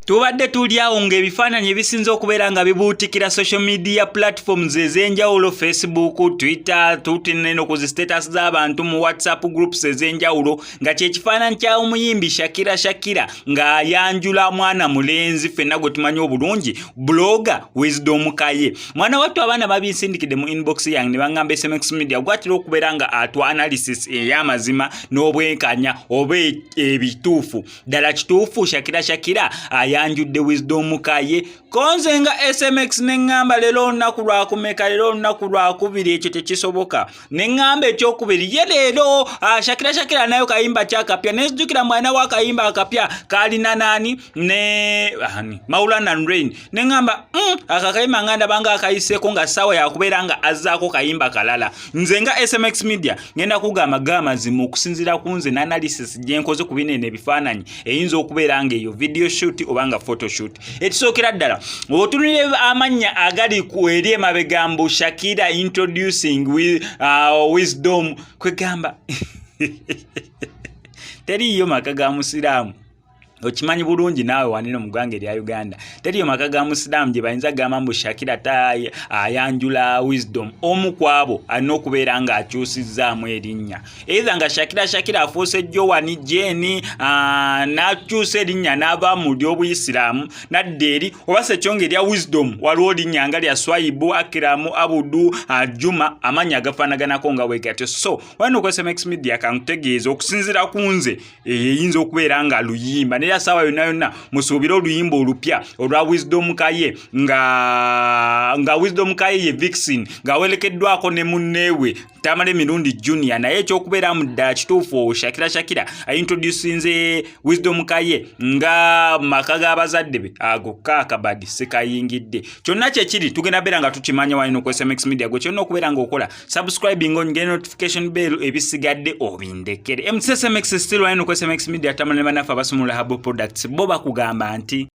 Tubadde tuli awo ng'ebifaananyi ebisinza okubeera nga bibuutikira social media platforms ez'enjawulo, Facebook, Twitter, tutineno ku zi status z'abantu mu WhatsApp groups ez'enjawulo nga kye kifaananyi kya Omuyimbi Shakirah ng'ayanjula mwana mulenzi ffenna gwe tumanyi obulungi blogger Wisdom Kaye. Mwana wattu abaana babinsindikidde mu inbox yange ne baŋŋamba SMX Media gwatira okubeera nga atwa analysis ey'amazima n'obwenkanya oba ebituufu. Ddala kituufu Shakirah Ayanjudde Wisdom Kaye konze nga SMX neŋŋamba leero olunaku lwakumeka, leero olunaku lwakubiri, ekyo tekisoboka. Neŋŋamba ekyokubiri ye leero Shakirah nayo kayimba kyakapya nezijjukira mwana wa kayimba akapya kalina nani ne Maulana Rain. Neŋŋamba akakayimba nga ndabanga akayiseeko nga ssaawa yakubeera nga azzaako kayimba kalala. Nze nga SMX Media ngenda kugamba g'amazima okusinziira ku nze n'analysis gye nkoze ku binene ebifaananyi eyinza okubeera nga eyo video shoot obanga photoshoot. Ekisookera ddala otunulire amannya agali ku eri emabegambo Shakirah introducing Wisdom kwegamba teriyo maka ga musiraamu. Okimanyi bulungi naawe wanino mu ggwanga erya Uganda teriyo maka ga musiraamu gye bayinza gamba mbu Shakirah ayanjula Wisdom omu kwabo alina okubeera nga akyusizzaamu erinnya either nga Shakirah afuuse Jowani Jeni n'akyusa erinnya n'ava mu ly'Obuyisiraamu n'adda eri oba sekyonge erya Wisdom waliwo linnya nga lya Swaibu, Akiramu, Abudu, Juma amannya agafaanaganako nga bwe gatyo. So walina ku SMX Media kankutegeeza okusinziira ku nze eyinza okubeera nga luyimba ya sawa yonna musuubira oluyimba olupya olwa Wisdom Kaye nga Wisdom Kaye ye Vixen nga welekeddwako ne munneewe Tamale Mirundi Junior naye ekyokubeera mu ddala kituufu Shakirah ayintroducinze Wisdom Kaye nga maka g'abazadde be ago kakabadi sekayingidde. Kyonna kyekiri tugenda beera nga tukimanya walino ku SMX Media gwe kyonna okubeera nga okola subscribing ng'ongera notification bell ebisigadde obindekere. SMX still walino ku SMX Media Tamale banafa basumula Habo Products bo bakugamba nti